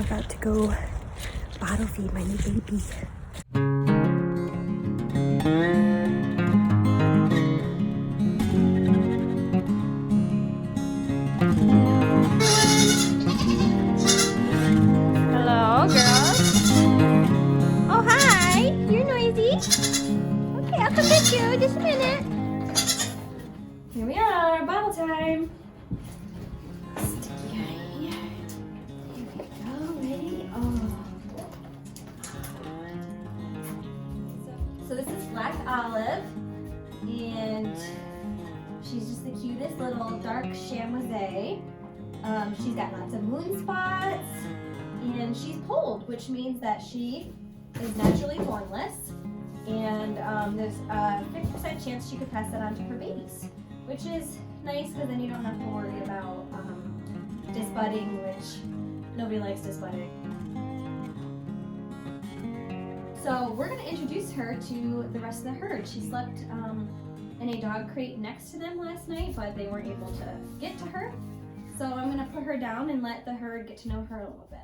about to go bottle feed my new baby. Hello, girls. Oh, hi. You're noisy. Okay, I'll come get you. Just a minute. Here we are, bottle time. Sticky guy here. Here we go. Ready? Oh. So this is Black Olive, and she's just the cutest little dark chamoisée. She's got lots of moon spots, and she's polled, which means that she is naturally hornless, and there's a 50% chance she could pass that on to her babies, which is nice because then you don't have to worry about disbudding, which nobody likes disbudding. So we're going to introduce her to the rest of the herd. She slept in a dog crate next to them last night, but they weren't able to get to her. So I'm going to put her down and let the herd get to know her a little bit.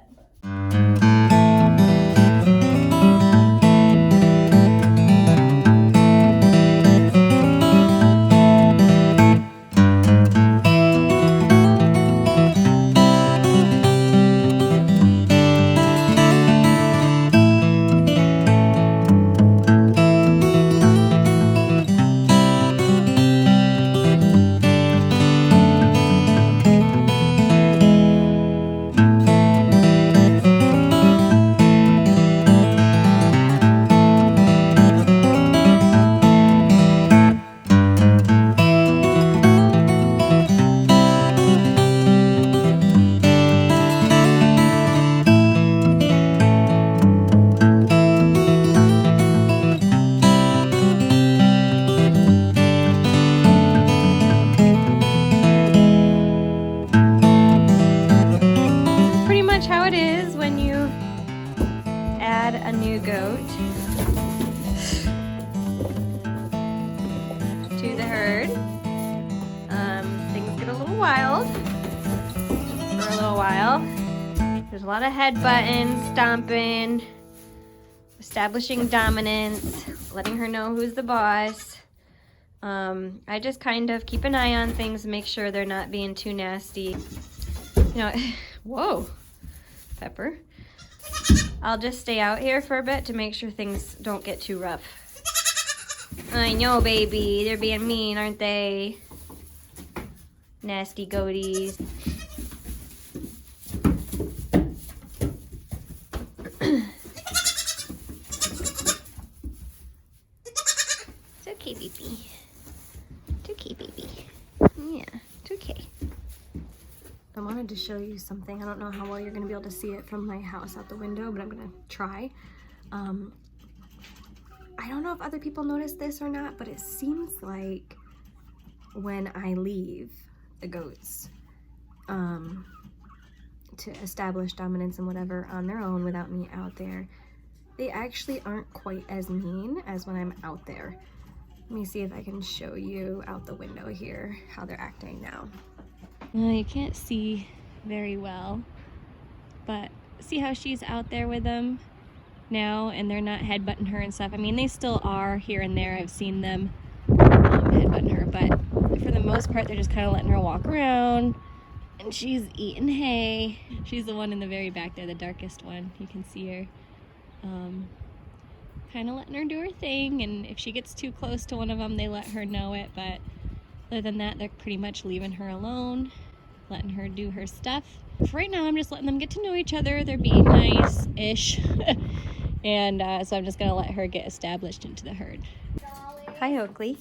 How it is when you add a new goat to the herd. Things get a little wild for a little while. There's a lot of headbutting, stomping, establishing dominance, letting her know who's the boss. I just kind of keep an eye on things, make sure they're not being too nasty. You know, whoa. Pepper. I'll just stay out here for a bit to make sure things don't get too rough. I know, baby. They're being mean, aren't they? Nasty goaties. It's okay, baby. It's okay, baby. Yeah, it's okay. I wanted to show you something. I don't know how well you're going to be able to see it from my house out the window, but I'm going to try. I don't know if other people notice this or not, but it seems like when I leave the goats to establish dominance and whatever on their own without me out there, they actually aren't quite as mean as when I'm out there. Let me see if I can show you out the window here how they're acting now. You can't see very well, but see how she's out there with them now and they're not headbutting her and stuff. I mean, they still are here and there. I've seen them headbutting her, but for the most part, they're just kind of letting her walk around, and she's eating hay. She's the one in the very back there, the darkest one. You can see her. Kind of letting her do her thing, and if she gets too close to one of them, they let her know it, but other than that, they're pretty much leaving her alone, letting her do her stuff. For right now, I'm just letting them get to know each other. They're being nice-ish. And so I'm just going to let her get established into the herd. Hi, Oakley.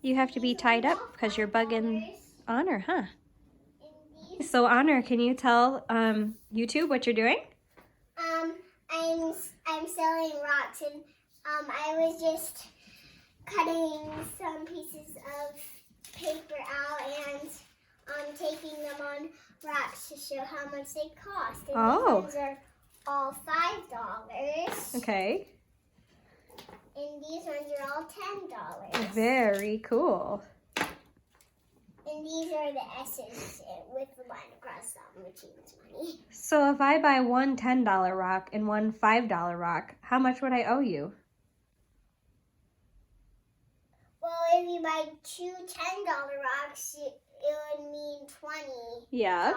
You have to be tied up because you're bugging Honor, huh? So, Honor, can you tell YouTube what you're doing? I'm selling rocks, and I was just cutting some pieces of paper out and taking them on racks to show how much they cost. And Oh. These ones are all $5. Okay. And these ones are all $10. Very cool. And And these are the S's with the line across them, which means money. So if I buy one $10 rock and one $5 rock, how much would I owe you? Well, if you buy two $10 rocks, it would mean $20. Yeah.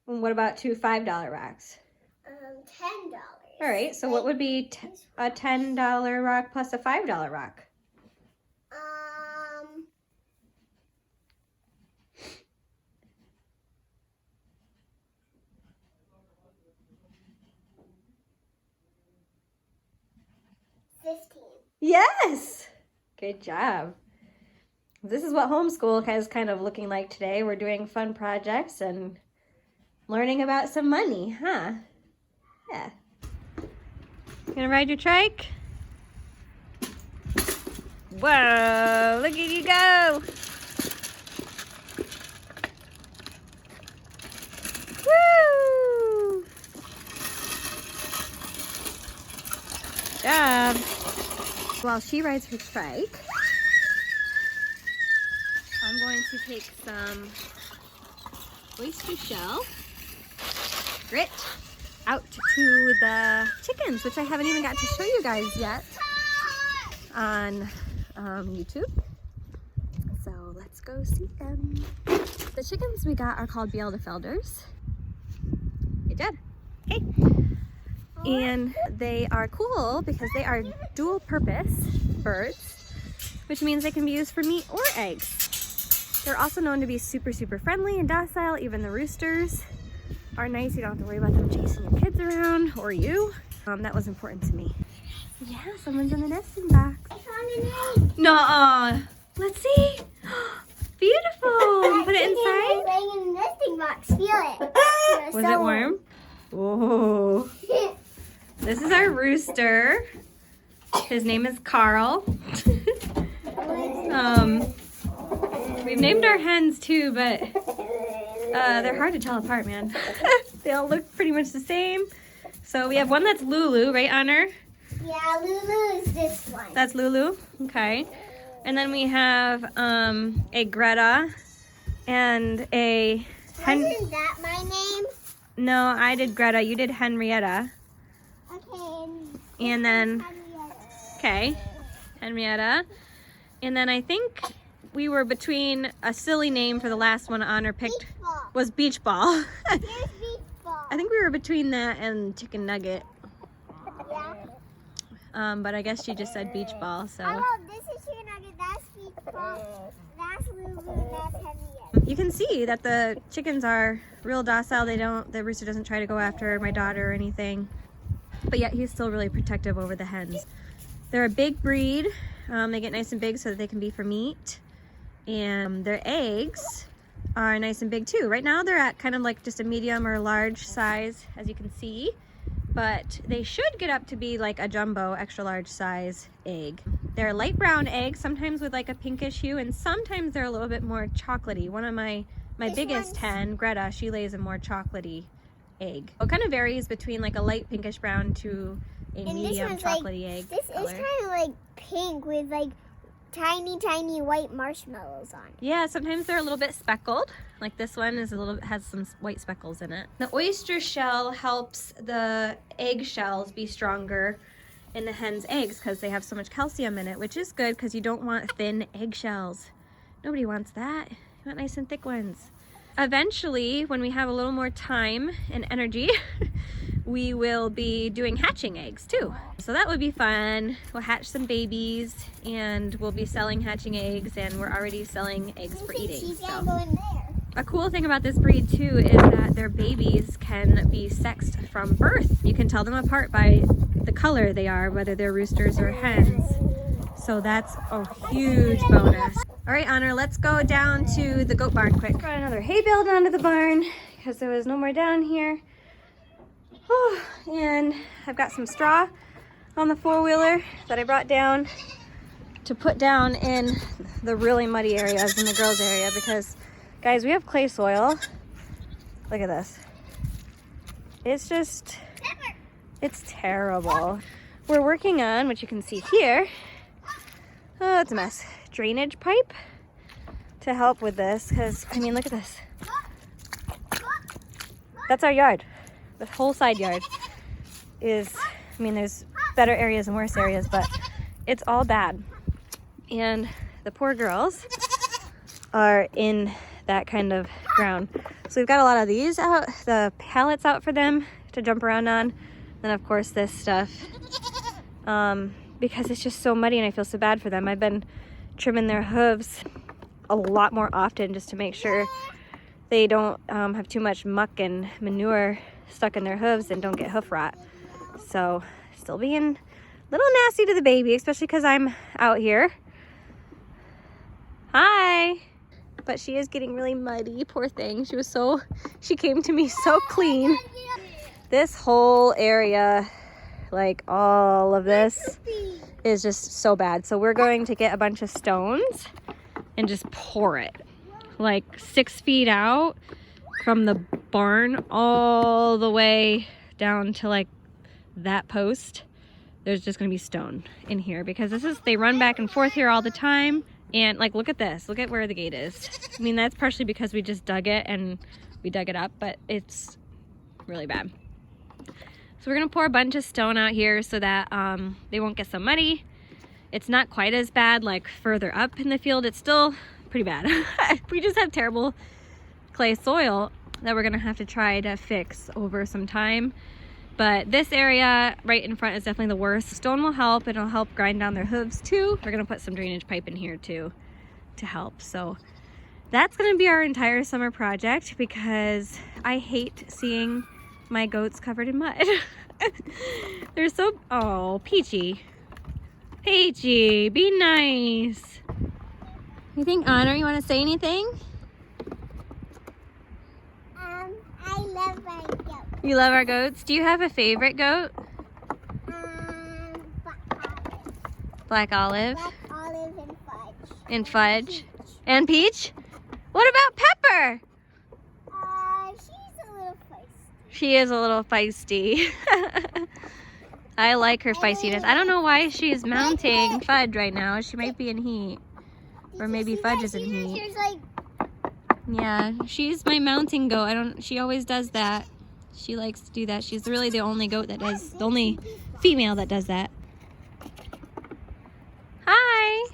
And what about two $5 rocks? $10. All right, so what would be a $10 rock plus a $5 rock? $15. Yes! Good job. This is what homeschool is kind of looking like today. We're doing fun projects and learning about some money, huh? Yeah. You gonna ride your trike? Whoa, look at you go! Woo! Good job. While she rides her trike, I'm going to take some oyster shell grit out to the chickens, which I haven't even got to show you guys yet on YouTube. So let's go see them. The chickens we got are called Beilefelders. Good job. Hey. And they are cool because they are dual purpose birds, which means they can be used for meat or eggs. They're also known to be super, super friendly and docile. Even the roosters are nice. You don't have to worry about them chasing your kids around or you. That was important to me. Yeah, someone's in the nesting box. I found an egg. No, let's see. Beautiful. Put it inside. It's laying in the nesting box. Feel it. Was it warm? Whoa. This is our rooster. His name is Carl. We've named our hens too, but they're hard to tell apart, man. They all look pretty much the same. So we have one that's Lulu, right, Honor? Yeah, Lulu is this one. That's Lulu? Okay. And then we have a Greta and a Wasn't that my name? No, I did Greta. You did Henrietta. Okay. And then, Henrietta. okay, Henrietta. And then I think we were between a silly name for the last one Honor picked. Beach ball. Was Beach Ball. Here's beach ball. I think we were between that and Chicken Nugget. Yeah. But I guess she just said Beach Ball, so. Oh, this is Chicken Nugget. That's beach ball. That's Lulu. That's Henrietta. You can see that the chickens are real docile. The rooster doesn't try to go after my daughter or anything. But yet he's still really protective over the hens. They're a big breed. They get nice and big so that they can be for meat. And their eggs are nice and big too. Right now they're at kind of like just a medium or large size, as you can see. But they should get up to be like a jumbo, extra large size egg. They're light brown eggs, sometimes with like a pinkish hue, and sometimes they're a little bit more chocolatey. One of my biggest hen, Greta, she lays a more chocolatey egg. It kind of varies between like a light pinkish brown to a medium chocolatey egg This color. is kind of like pink with like tiny white marshmallows on it. Yeah, sometimes they're a little bit speckled. Like this one has some white speckles in it. The oyster shell helps the egg shells be stronger in the hen's eggs because they have so much calcium in it, which is good because you don't want thin eggshells. Nobody wants that. You want nice and thick ones. Eventually, when we have a little more time and energy, we will be doing hatching eggs too. So that would be fun. We'll hatch some babies and we'll be selling hatching eggs, and we're already selling eggs for eating. She's So. gonna go in there. A cool thing about this breed too is that their babies can be sexed from birth. You can tell them apart by the color they are, whether they're roosters or hens. So that's a huge bonus. All right, Honor, let's go down to the goat barn quick. Brought another hay bale down to the barn because there was no more down here. Oh, and I've got some straw on the four-wheeler that I brought down to put down in the really muddy areas in the girls' area because, guys, we have clay soil. Look at this. It's just, it's terrible. We're working on, which you can see here, oh, it's a mess, drainage pipe to help with this because, I mean, look at this. That's our yard. The whole side yard is, I mean, there's better areas and worse areas, but it's all bad. And the poor girls are in that kind of ground. So we've got a lot of these out, the pallets out for them to jump around on. Then of course this stuff, because it's just so muddy and I feel so bad for them. I've been trimming their hooves a lot more often just to make sure they don't have too much muck and manure stuck in their hooves and don't get hoof rot. So still being a little nasty to the baby, especially because I'm out here. Hi. But she is getting really muddy, poor thing. She came to me so clean. This whole area, like all of this, is just so bad. So we're going to get a bunch of stones and just pour it. Like 6 feet out from the barn all the way down to like that post. There's just gonna be stone in here because they run back and forth here all the time. And like, look at this, look at where the gate is. I mean, that's partially because we just dug it and we dug it up, but it's really bad. So we're gonna pour a bunch of stone out here so that they won't get so muddy. It's not quite as bad like further up in the field. It's still pretty bad. We just have terrible clay soil that we're gonna have to try to fix over some time. But this area right in front is definitely the worst. Stone will help, and it'll help grind down their hooves too. We're gonna put some drainage pipe in here too to help. So that's gonna be our entire summer project because I hate seeing my goats covered in mud. They're so, oh, Peachy. Peachy, be nice. You think, Honor, you wanna say anything? I love my goat. You love our goats? Do you have a favorite goat? Black olive. Black olive? Black olive and fudge. And fudge? And Peach? What about Pepper? She's a little feisty. She is a little feisty. I like her feistiness. I don't know why she's mounting Fudge right now. She might be in heat. Or maybe Fudge is in heat. Yeah, she's my mounting goat. She always does that. She likes to do that. She's really the only goat that does, the only female that does that. Hi!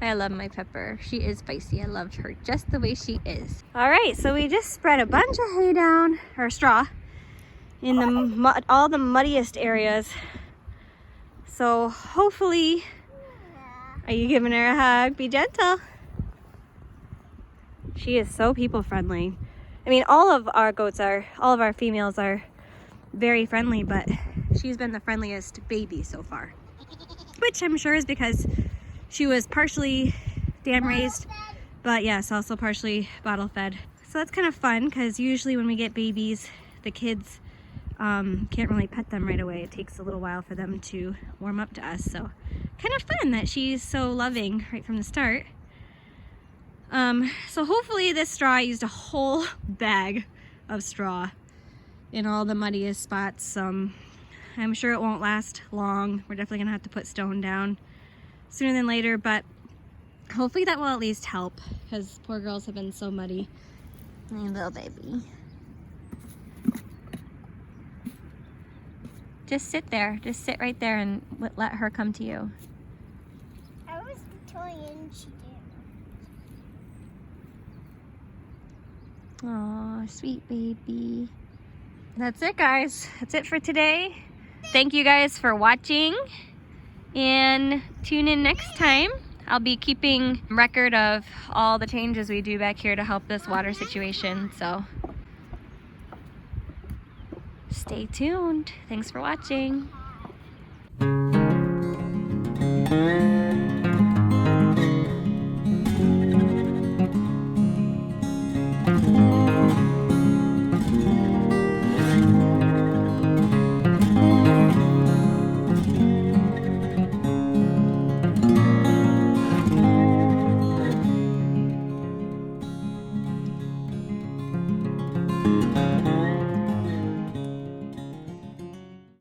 I love my Pepper. She is feisty. I love her just the way she is. All right, so we just spread a bunch of hay down, or straw, in the mud, all the muddiest areas. So hopefully, are you giving her a hug? Be gentle. She is so people friendly. I mean, all of our females are very friendly, but she's been the friendliest baby so far. Which I'm sure is because she was partially dam raised, but yes, also partially bottle fed. So that's kind of fun because usually when we get babies, the kids can't really pet them right away. It takes a little while for them to warm up to us. So kind of fun that she's so loving right from the start. So hopefully this straw, I used a whole bag of straw in all the muddiest spots. I'm sure it won't last long. We're definitely gonna have to put stone down sooner than later, but hopefully that will at least help because poor girls have been so muddy. My little baby. Just sit there. Just sit right there and let her come to you. I was toying, she did. Aw, sweet baby. That's it, guys. That's it for today. Thank you guys for watching, and tune in next time. I'll be keeping record of all the changes we do back here to help this water situation, so stay tuned. Thanks for watching.